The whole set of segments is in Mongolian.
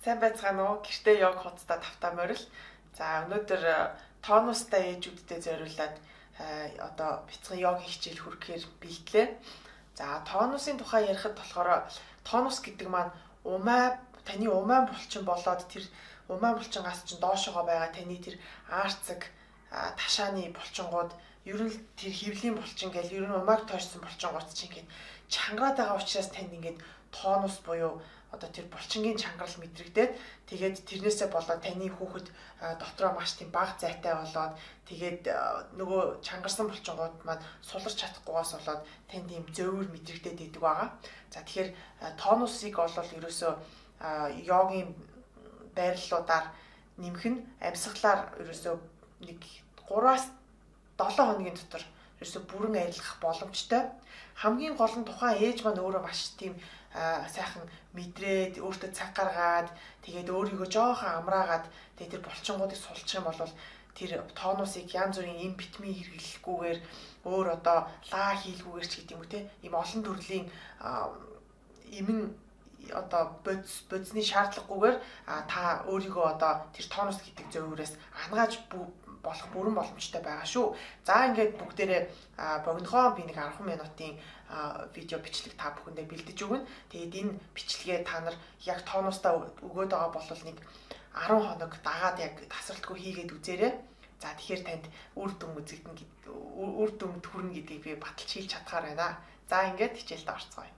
Сайн байцгаана уу? Гэртээ яг хуцтай тавтаа морил. За өнөөдөр тонустай ээжүүдтэй зориулаад одоо бяцхан йогийн хичээл хүргэхээр бэлтлээ. За тонусын тухай ярихад болохоор тонус гэдэг маань таны умаа булчин болоод тэр умаа булчингаас чинь доошогоо байгаа таны тэр аарцаг ташааны булчингууд ер нь тэр хөвлийн булчин гэж ер нь умааг тойрсон булчингууд чинь ингээд чангараад байгаа учраас танд ингээд тонус буюу одоо тэр булчингийн чангарал мэдрэгдээд тэгээд тэрнээсээ болоод таны хүүхэд дотроо маш тийм бага зайтай болоод тэгээд нөгөө чангарсан булчингууд маань суларч чадахгүйгээс болоод танд тийм зөөвөр мэдрэгдээд идэг байгаа. За тэгэхээр тонусыг бол ерөөсөө йогийн байрлалуудаар нэмэх нь амьсгалаар ерөөсөө нэг 3-аас 7 хоногийн дотор ерөөсөө бүрэн арилгах боломжтой. Хамгийн гол нь тухайн ээж маань өөрөө маш тийм сайхан мэдрээд өөртөө цаг гаргаад тэгээд өөрийгөө жоохон амраагаад тэгээд тэр булчингуудыг сулчих юм бол тэр тонусыг янз бүрийн эм витамин хэрэглэхгүйгээр өөр одоо лаа хийлгүүгээр ч гэдэг юм уу те ийм олон төрлийн эмэн одоо бодисны шаардлагагүйгээр та өөрийгөө одоо тэр тонус гэдэг зөвөрөөс ангааж болох бүрэн боломжтой байгаа шүү. За ингээд бүгдээрээ богинохоо би нэг 10 минутын видео бичлэг та бүхэндээ бэлдэж өгнө. Тэгээд энэ бичлэгээ та нар яг тонустай өгөөд байгаа бол нэг 10 хоног дагаад яг тасралтгүй хийгээд үзээрэй. За тэгэхээр танд үр дүнд хүрнэ гэдгийг би баталж хэлж чадхаар байна. За ингээд хичээлдээ орцгоё.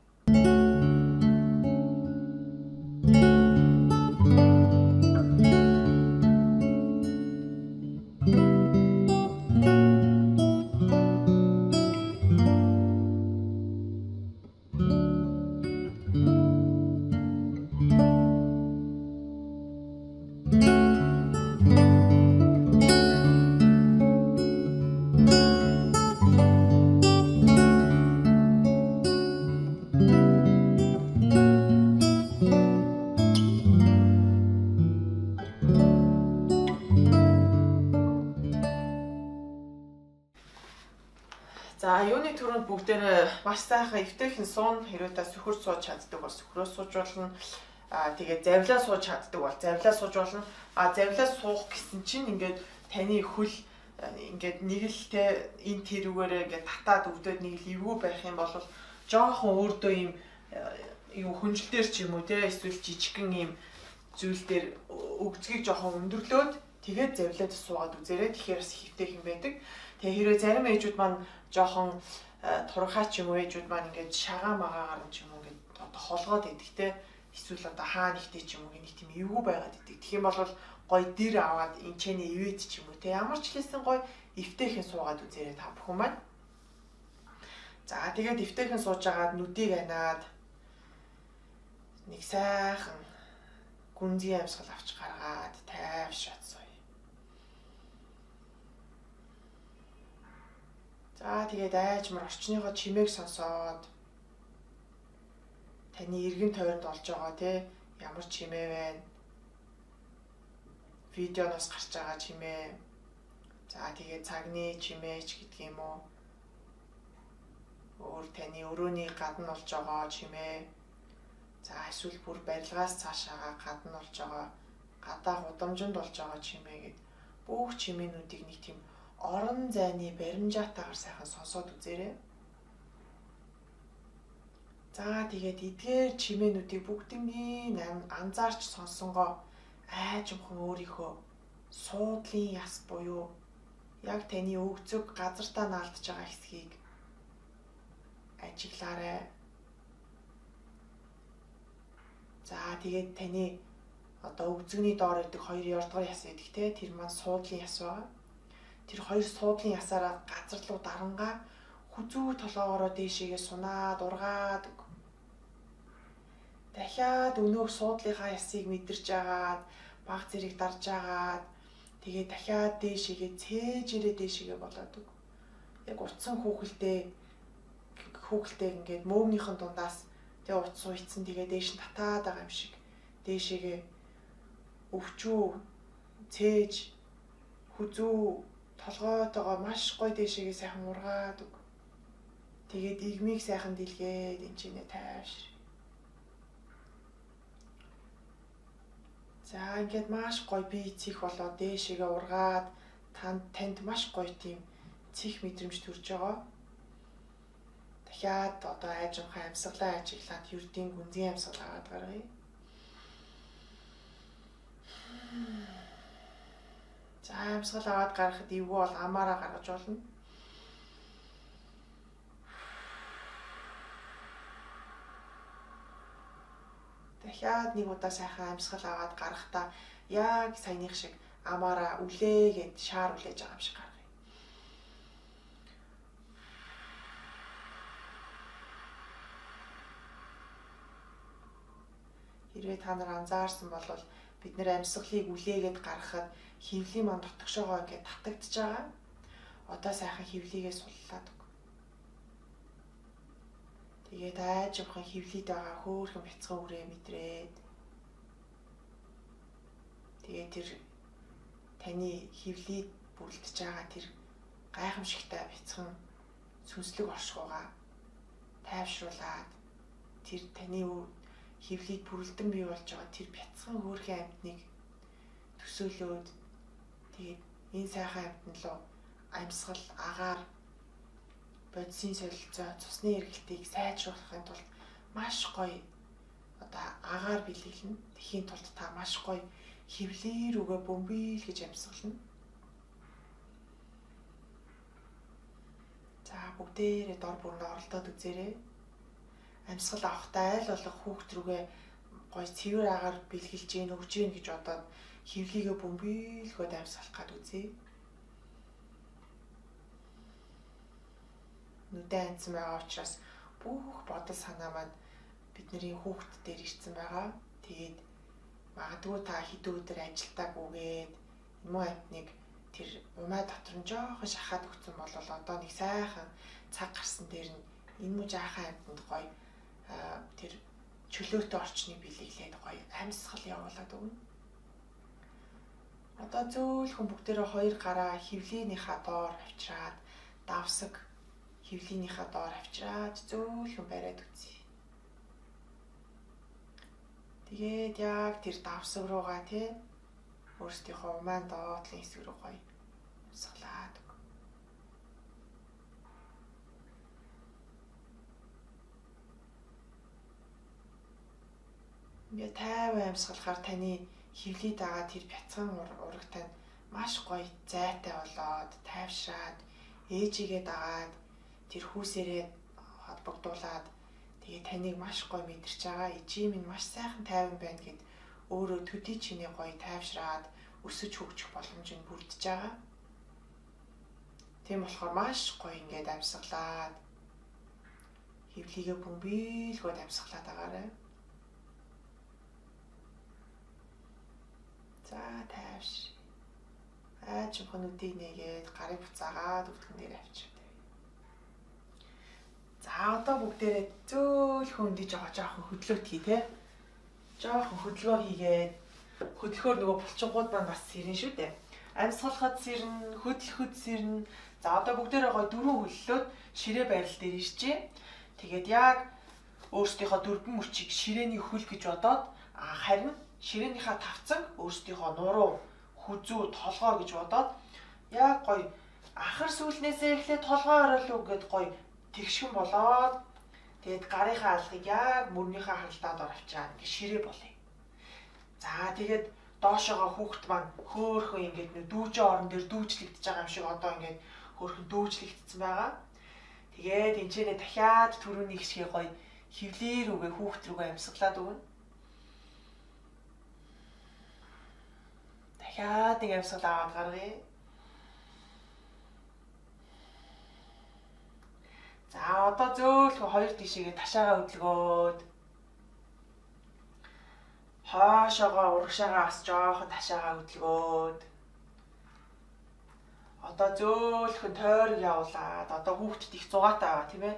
За юуны түрүүнд бүгдээрээ маш сайхан эвтэйхэн суун хэрвээ та сөхөр сууж чаддаг бол сөхрөө сууж болно. Тэгээд завлаа сууж чаддаг бол завлаа сууж болно. Завлаа суух гэсэн чинь ингээд таны хөл ингээд нэг л те энэ тэрүүгээрээ ингээд татаад өвдөд нэг л эвгүй байх юм бол жоохон өөртөө юм хүнжилтээр ч юм уу те эсвэл жижигхэн юм зүйл дээр өгцгийг жоохон өндөрлөөд тэгээд завлаад суугаад үзээрэй. Тэгэхээр бас хэвтэйхэн байдаг. Тэгээ хэрвээ зарим ээжүүд маань жоохон турхаа ч юм уу ээжүүд маань ингээд шагаа магаагаар ч юм уу ингээд одоо холгоод идэх те эсвэл одоо хаа нэгтэй ч юм уу нэг тийм эвгүй байгаад идэг. Тэгэх юм бол гой дэр аваад энчэний ивэд ч юм уу те ямар ч хэлсэн гой эвтэйхэн суугаад үзээрэй та бүхэн маань. За тэгээд эвтэйхэн сууж агаад нүдийг анаад нэг сайхан гүнзгий амьсгал авч гаргаад тайвшраад сууя. За тэгээд айжмар орчныхоо чимээг сонсоод таны эргэн тойронд олж байгаа те ямар чимээ вэ? Видеоноос гарч байгаа чимээ. За тэгээд цагны чимээч гэдэг юм уу? Өөр таны өрөөний гадна олж байгаа чимээ. За эсвэл бүр барилгаас цаашаага гадна олж байгаа гадаа гудамжинд олж байгаа чимээ гэд бүх чимээнүүдийг нэг тийм орон зайны баримжаатаагаар сайхан сонсоод үзээрэй. За тэгээд эдгээр чимээнүүдийг бүгднийг анзаарч сонсонгоо айжмхан өөрийнхөө суудлын яс буюу яг таны өгцөг газартаа наалдж байгаа хэсгийг ажиглаарай. За тэгээд таны одоо өгцөгний доор идэх 2 ярдгаар яс идэх те тэр маань суудлын яс байна. Тэр хоёр суудлын ясаараа газар руу дарангаа хүзүү толгоогоороо дээшээгээ сунаад ургаад дахиад өнөөх суудлынхаа ясыг мэдэрч агаад баг зэрэг дарж агаад тэгээд дахиад дээшээгээ цээжээрээ дээшээгээ болоод үг. Яг утсан хүүхэлдээ ингээд мөөмнийхэн дундаас тэг утас уйцсан тэгээд дээш нь татаад байгаа юм шиг дээшээгээ өвчүү цээж хүзүү толгоотойгоо маш гоё дээшээгээ сайхан ургаад үг. Тэгээд игмийг сайхан дэлгээд энэ чинээ тайвшир. За ингээд маш гоё бие цих болоод дээшээгээ ургаад танд маш гоё тийм цих мэдрэмж төрж байгаа. Дахиад одоо айжмахаа амьсгалаа ажиглаад ердийн гүнзгий амьсгал аваад гаргая. За амьсгал аваад гаргахад эвгүй бол амаараа гаргаж болно. Дахиад нэг удаа сайхан амьсгал аваад гаргахдаа яг саяных шиг амаараа үлээгээд шаар үлээж байгаа юм шиг гаргая. Хэрвээ та нар анзаарсан бол бид нэр амьсгалыг үлээгээд гаргахад хөвлийн манд дотгошоогоо ингээд татагдж байгаа. Одоо сайхан хөвлийгээ суллаад өг. Тэгээд айжмхан хөвлийд байгаа хөөрхөн бяцхан үрээ мэдрээд. Тэгээд тэр таны хөвлийд бүрэлдэж байгаа тэр гайхамшигтай бяцхан сүнслэг оршихуйгаа тайвшруулад тэр таны хөвлийд бүрэлдэн бий болж байгаа тэр бяцхан хөөрхөн амьтныг төсөөлөөд тэгээд энэ сайхан амьтан руу амьсгал агаар бодисын солилцоо цусны эргэлтийг сайжруулахын тулд маш гоё одоо агаар бэлгэлнэ. Тэхийн тулд та маш гоё хөвлий рүүгээ бөмбөйл гэж амьсгална. За бүгдээрээ дор бүрнээ оролдоод үзээрэй. Амьсгал авахдаа аль болох хүүхд рүүгээ гоё цэвэр агаар бэлгэлж гин өгж гин гэж бодоод хөвлийгээ бөмбөйлгөөд амьсгалах гад үзье. Нүдэн анцсан байгаа учраас бүх бодол санаа маань бидний хүүхд дээр ирсэн байгаа. Тэгээд магадгүй та хэдэн өдөр ажилдаа гүгээд муу амтныг тэр умаа дотор нь жоохон шахаад өгсөн бол одоо нэг сайхан цаг гарсан дээр нь энэ муу жаахан амтнд гоё тэр чөлөөтэй орчныг бэлэглээд гоё амьсгал явуулаад өгнө. Одоо зөөлхөн бүгдээрээ хоёр гараа хөвлийнийхээ доор авчираад давсаг хөвлийнийхээ доор авчираад зөөлхөн бариад үзье. Тэгээд яг тэр давсаг руугаа тий өөрсдийнхөө умаан доотлын хэсэг рүү гоё амьсгалаад өг. Ингээд тайван амьсгалахаар таны хөвлийд байгаа тэр бяцхан ураг тань маш гоё зайтай болоод тайвшраад ээжигээ дагаад тэр хүүсээрээ холбогдуулаад тэгээ таныг маш гоё мэдэрч байгаа. Ижи минь маш сайхан тайван байна гэд өөрөө төдий чиний гоё тайвшраад өсөж хөгжих боломж нь бүрдэж байгаа. Тийм болохоор маш гоё ингээд амьсгалаад хөвлийгээ бөмбөйлгөөд амьсгалаад байгаарай. За тайвш. Айжмхан нүдийг нээгээд гарыг буцаагаад өвдгөн дээр авчирдаг. За одоо бүгдээрээ зөөлхөн өндий жоохон хөдлөөтгий те. Жоохон хөдөлгөөн хийгээд хөдөлгөөр нөгөө булчингууд маань бас сэрнэ шүү дээ. Амьсгалахад сэрнэ, хөдлөхөд сэрнэ. За одоо бүгдээрээ гой дөрөв хөллөөд ширээ байрал дээр ирчээ. Тэгээд яг өөрсдийнхөө дөрвөн мөчийг ширээний хөл гэж бодоод харин ширээнийхээ тавцанг өөрсдийнхөө нуруу, хүзүү, толгой гэж бодоод яг гой ахар сүүлнээсээ эхлээд толгой оройлоо гэд гой тэгшгэн болоод тэгээд гарынхаа алгыг яг мөрнийхээ харалтаад оравчаад ингэ ширээ болъё. За тэгээд доошоогоо хүүхэд маань хөөхөн ингээд нэг дүүжин орон дээр дүүжлэгдэж байгаа юм шиг одоо ингээд хөөхөн дүүжлэгдсэн байгаа. Тэгээд энэчнээ дахиад түрүүний хэсгээ гоё хөвлий рүүгээ хүүхэд рүүгээ амьсгалаад өгнө. Дахиад нэг амьсгал аваад гаргая. За одоо зөөлхөн хоёр тишээгээ ташаагаа хөдөлгөөд хаашаага урагшаагаа бас жоохон ташаагаа хөдөлгөөд одоо зөөлхөн тойрог явуулаад одоо хүүхдэд их зугаатай байгаа тийм ээ.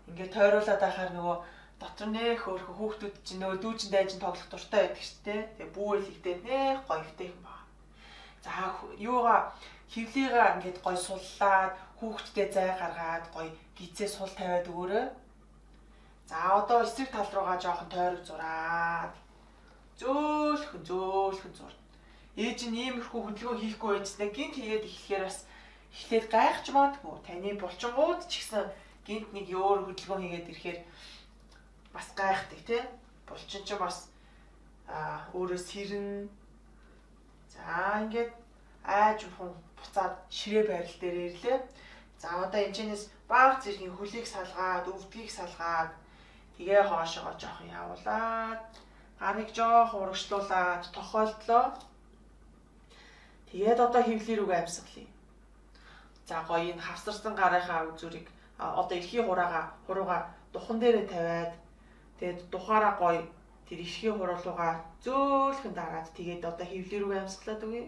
Ингээд тойруулаад байхаар нөгөө дотор нэх хөөрхөн хүүхдүүд чинь нөгөө дүүжин дайжин тоглох дуртай байдаг шүү дээ. Тэгээ бүүэлэгдээ нэх гоёвтэйхэн байна. За юугаа хөвлийгээ ингээд гой суллаад хүүхдтэй зай гаргаад гой гизээ сул тавиад өгөөрэй. За одоо эсрэг тал руугаа жоохон тойрог зураад зөөлхөн зурна. Ээж нь иймэрхүү хөдөлгөөн хийхгүй байжснаа гинт хийгээд эхлэхээр бас эхлээд гайхаж магадгүй. Таны булчингууд ч гэсэн гинт нэг өөр хөдөлгөөн хийгээд ирэхээр бас гайхдаг тий. Булчин ч бас өөрөө сэрнэ. За ингээд айж хүн буцаад ширээ байрал дээр ирлээ. За одоо энэчнээс баг зэргийн хөлийг салгаад, өвдгийг салгаад тэгээ хоошоогоо жоохон явуулаад гарыг жоохон урагшлуулад тохиолдлоо. Тэгээд одоо хөвлөр рүүгээ амьсгалъя. За гоё энэ хавсарсан гарынхаа үзүүрийг одоо эрхийн хуруугаа духан дээрээ тавиад тэгээд тухаараа гоё тэр эрхийн хуруулуугаа зөөлхөн дараад тэгээд одоо хөвлөр рүүгээ амьсгалаад үгүй.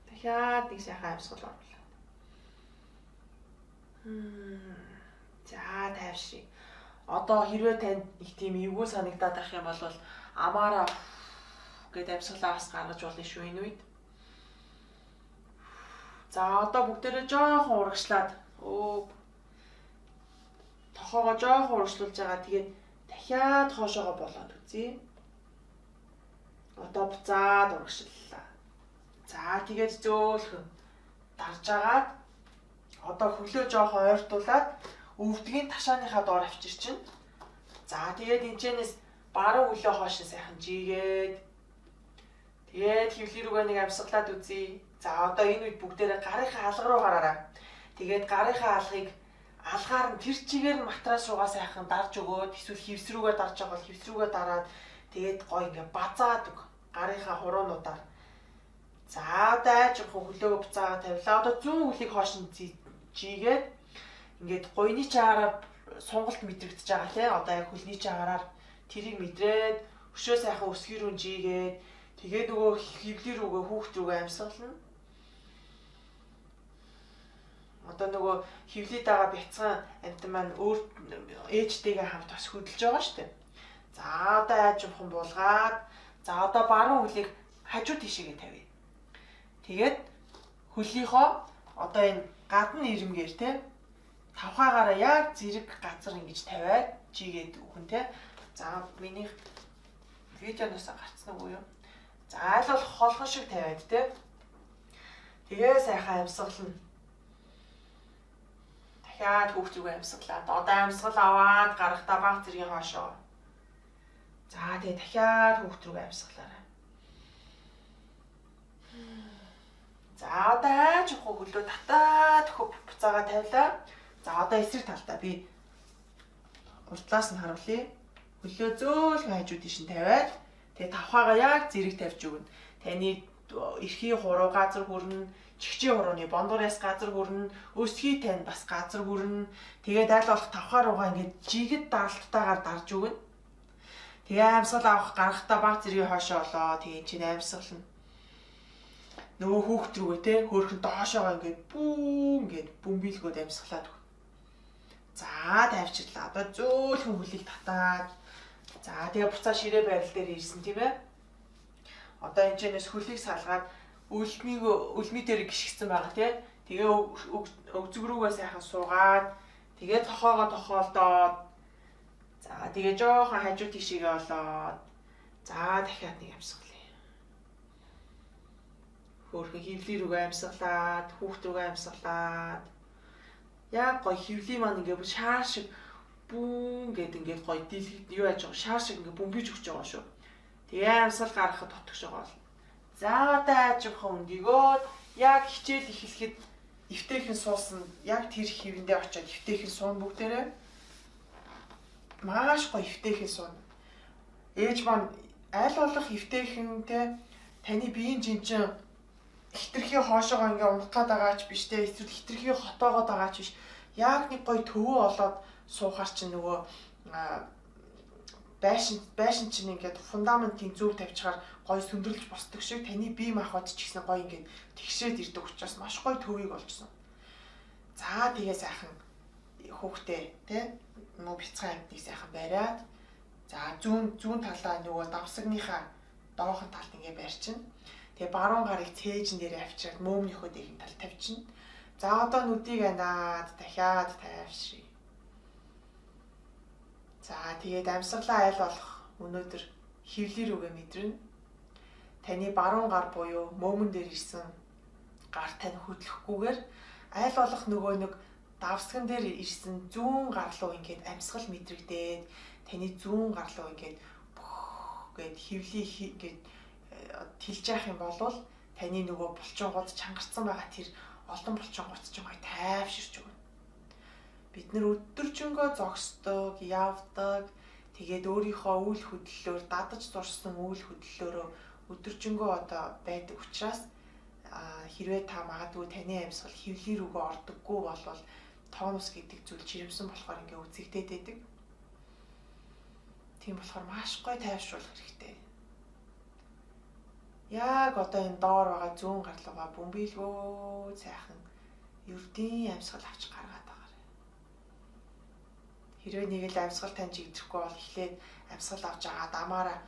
Дахиад нэг сайхан амьсгал оруулаад. За тайвшрий. Одоо хэрвээ танд нэг тийм эвгүй санагдаад ах юм бол амаараа гэдэг амьсгалаа бас гаргаж болно шүү энэ үед. За одоо бүгдээрээ жоохон урагшлаад тохоогоо жоохон урагшлуулж байгаа. Тэгээд дахиад хоошоогоо болоод үзье. Одоо буцаад урагшлаллаа. За тэгээд зөөлхөн дарж агаад одоо хөлөө жоохон ойртуулад өвдгийн ташааныхаа доор авчирчин. За тэгээд энэчнээс баруун хөлөө хоош сайхан жигээд тэгээд хөвлөр рүүгээ нэг амьсгалаад үзье. За одоо энэ үед бүгдээрээ гарынхаа алга руу гараарай. Тэгээд гарынхаа алгыг алгаар нь тэр чигээр матрас руугаа сайхан дарж өгөөд эсвэл хевс рүүгээ дарж байгаа бол хевс рүүгээ дараад тэгээд гоё ингээ базаад өг гарынхаа хуруунуудаар. За дайж хөлөөгөө буцаагаа тавилаа. Одоо зүүн хөлийг хоош нь жигээд ингээд гойны чаагаараа сонголт мэдрэгдэж байгаа тий. Одоо яг хөлний чаагаараар тэрийг мэдрээд өшөө сайхан өсгий рүү жигээд тэгээд нөгөө хөвлөр рүүгээ хүүхд рүүгээ амьсгална. Одоо нөгөө хөвлөд байгаа бяцхан амтан маань өөр ээжтэйгээ хамт бас хөдөлж байгаа шүү дээ. За одоо айж ухаан буулгаад за одоо баруун хөлийг хажуу тишээгээ тавья. Тэгээд хөлийнхоо одоо энэ гадна ирмгээр те тавхаагаараа яг зэрэг газар ингэж тавиад жигээд өгөн те. За миний видеоноос гарцсан уу юу? За аль бол холхон шиг тавиад те. Тэгээ сайхан амьсгална. Дахиад хүүхд рүүгээ амьсгалаад одоо амьсгал аваад гарахтаа баг зэргийн хоошоо. За тэгээ дахиад хүүхд рүүгээ амьсгалаарай. За одоо айж ухаа хөлөө татаад буцаага тавилаа. За одоо эсрэг талдаа би урдлаас нь харуулъя. Хөлөө зөөлхөн хажуу тийш нь тавиад тэгээ тавхаагаа яг зэрэг тавьж өгнө. Таны эрхийн хуруу газар хүрнэ, чихчийн хурууны бондуураас газар хүрнэ, өсгий тань бас газар хүрнэ. Тэгээд аль болох тавхаа руугаа ингээд жигэд даралттайгаар дарж өгнө. Тэгээ амьсгал авах гарахтаа баг зэргийн хоошоо олоо. Тэгээ чинь амьсгална. Нөгөө хүүхд рүүгээ те хөөрхөн доошоогоо ингээд бөмбөлгөөд амьсгалаад өг. За тавьчихлаа. Одоо зөөлхөн хөлийг татаад. За тэгээ буцаа ширээ байрал дээр ирсэн тийм ээ. Одоо энэчнээс хөлийг салгаад үлмий дээр гიშгцэн байгаа тий. Тэгээ өгзөг рүүгээ сайхан суугаад тэгээ тохоогоо тохиолдоод за тэгээ жоохон хажуу тишээгээ олоод за дахиад нэг амьсгал. Хөөрхөн хөвлөр рүүгээ амьсгалаад, хүүхд рүүгээ амьсгалаад. Яг гоё хөвлийн маань ингээ шаар шиг бүүн гэд ингээ гоё дийлгэд юу яаж байгаа шаар шиг ингээ бөмбөж өгч байгаа шүү. Тэгээ амьсгал гаргахад тотгож байгаа бол. За одоо аажихаа өндөгөөд яг хичээл эхлэхэд эвтэйхэн суусан яг тэр хэвэндээ очиод эвтэйхэн суун бүгдээрээ. Маш гоё эвтэйхэн суун. Ээж маань аль болох эвтэйхэнтэй таны биеийн жинжин хитрхи хоошоогоо ингээ унах гээд байгаач биш те эсвэл хитрхи хотоогоод байгаач биш яг нэг гоё төвөө олоод суухаар чинь нөгөө байшин чинь ингээд фундаментын зөв тавьчихаар гоё сөндөрлж босдог шиг таны бие махбод ч гэсэн гоё ингээд тэгшээд ирдэг учраас маш гоё төвийг олжсон. За тэгээ сайхан хүүхдээ те нөгөө бяцхан амтныг сайхан бариад за зүүн талаа нөгөө давсагныхаа доохон талд ингээ барьчин. Тэгээ баруун гарыг цээжин дээр авчираад мөөмнийхөө дээгүүр тал тавьчихна. За одоо нүдийг анаад дахиад тайвшрий. За тэгээд амьсгалаа айл болох өнөөдөр хевлэр үгээ мэдрэнэ. Таны баруун гар буюу мөмөн дээр ирсэн гар тань хөдлөхгүйгээр айл болох нөгөө нэг давсган дээр ирсэн зүүн гар руу ингээд амьсгал мэдрэгдээд таны зүүн гар руу ингээд гэд хевлий гээд тэлж яах юм бол таны нөгөө булчингууд чангарсан байгаа тэр олон булчингууд ч гоё тайвширч өгнө. Бид нэр өдөржингөө зогсдог, явдаг. Тэгээд өөрийнхөө үйл хөдлөлөөр дадаж зурсан үйл хөдлөлөөрөө өдөржингөө одоо байдаг учраас хэрвээ та магадгүй таны амьсгал хевлий рүүгээ ордоггүй болвол тонус гэдэг зүйл жирэмсэн болохоор ингээ үзэгдээд байдаг. Тийм болохоор маш гоё тайвшруулах хэрэгтэй. Яг одоо энэ доор байгаа зүүн гарлуугаа бөмбөлгөө сайхан ердийн амьсгал авч гаргаад байгаарай. Хэрвээ нэг л амьсгал тань чигдэхгүй бол эхлээд амьсгал авч агаад амаараа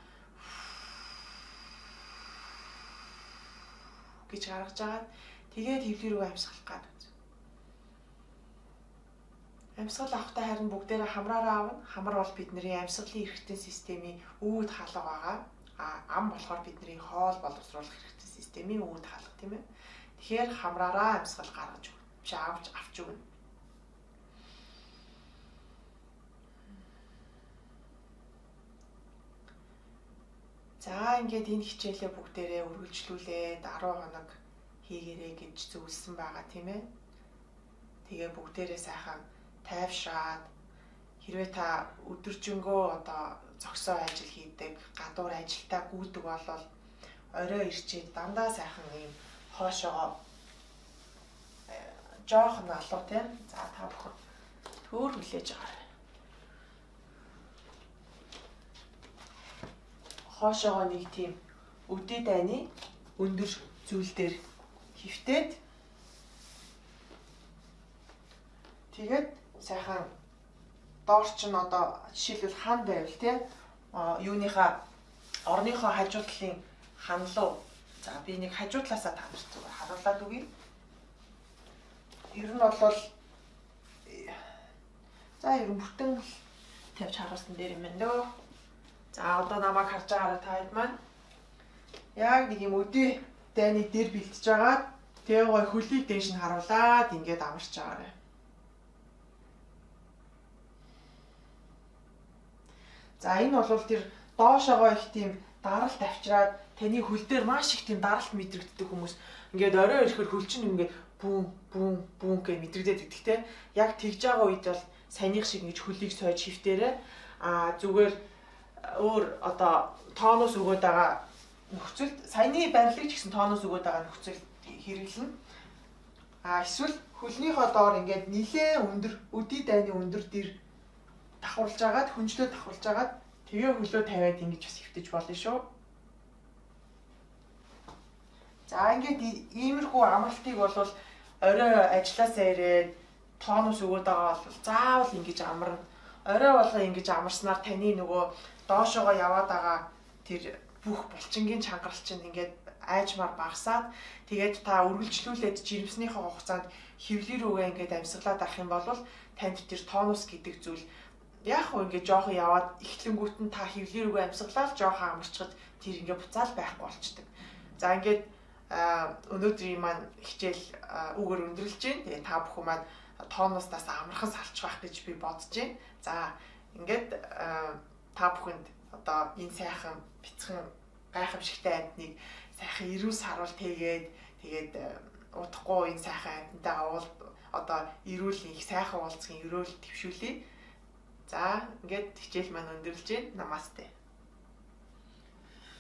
гэж гаргаж агаад тэгээд хевлэр рүү амьсгалах гад үз. Амьсгал авахтаа харин бүгдээрээ хамраараа авна. Хамар бол бидний амьсгалын эрхтэн системийн үүд хаалга байгаа. Ам болохоор бидний хоол боловсруулах эрхтэн системийн үүд хаалга тийм ээ. Тэгэхээр хамраараа амьсгал гаргаж өгнө. Биш авч өгнө. За ингээд энэ хичээлээ бүгдээрээ үргэлжлүүлээд 10 хоног хийгэрэй гэж зөвлөсөн байгаа тийм ээ. Тэгээ бүгдээрээ сайхан тайвшраад хэрвээ та өдөржингөө одоо зогсоо ажил хийдэг, гадуур ажилтаа гүйдэг болвол орой ирчээд дандаа сайхан ийм хоошоо жоохон алуу тийм. За та бүхэн төөр хүлээж агаарай. Хоошоогоо нэг тийм өдөө дайны өндөр зүйл дээр хөвтөөд тэгээд сайхан доорч нь одоо жишээлбэл хан байвал тийм юуныхаа орныхоо хажуу талын хан руу за би нэг хажуу талаасаа та нарт зүгээр харуулад үгүй. Ер нь бол за ер нь бүтэн тавьж харуулсан дээр юм байна лөө. За одоо намайг харж байгаараа та хэд маань яг нэг юм өдөө дайны дээр бэлтэж байгаа. Тэгээ гой хөлийг дээш нь харуулад ингээд амарч байгаарай. За энэ бол тэр доошоогоо их тийм даралт авчираад таны хөл дээр маш их тийм даралт мэдрэгддэг хүмүүс. Ингээд орой ирэхээр хөл чинь ингээд бүүн гэж мэдрэгдээд идэх те. Яг тэгж байгаа үед бол саяных шиг ингэж хөлийг сойж хөвтээрээ зүгээр өөр одоо тонус өгөөд байгаа нөхцөлд саяны барилгыг ч гэсэн тонус өгөөд байгаа нөхцөлд хэрэглэнэ. Эсвэл хөлнийхөө доор ингээд нилээн өндөр өдий дайны өндөр дээр давхарлаж агаад хүнжлөө давхарлаж агаад тэгээ хөлөө тавиад ингэж бас хөвтөж болно шүү. За ингээд иймэрхүү амралтыг бол орой ажилласаа ирээд тонус өгөөд байгаа бол заавал ингэж амарна. Орой болго ингэж амарснаар таны нөгөө доошоогоо яваад байгаа тэр бүх булчингийн чангарал чинь ингээд айжмаар багасаад тэгээд та үргэлжлүүлээд жирэмснийхээ хугацаанд хевлэр рүүгээ ингээд амьсгалаад авах юм бол танд тэр тонус гэдэг зүйл яг хөө ингээд жоохон яваад эхлэнгүүт нь та хевлэр рүүгээ амьсгалаад жоохон амарчхад тэр ингээд буцаал байхгүй болчдөг. За ингээд өнөөдрийн маань хичээл үгээр өндөрлж байна. Тэгээд та бүхэн маань тонустаас амархан салчих байх гэж би бодож байна. За ингээд та бүхэнд одоо энэ сайхан бяцхан гайхамшигтай амьтныг сайхан эрүүл саруул тэгээд удахгүй энэ сайхан амьтантайгаа одоо эрүүл их сайхан уулзахын эрүүл твшүүлье. За ингээд хичээл маань өндөрлж байна. Намасте.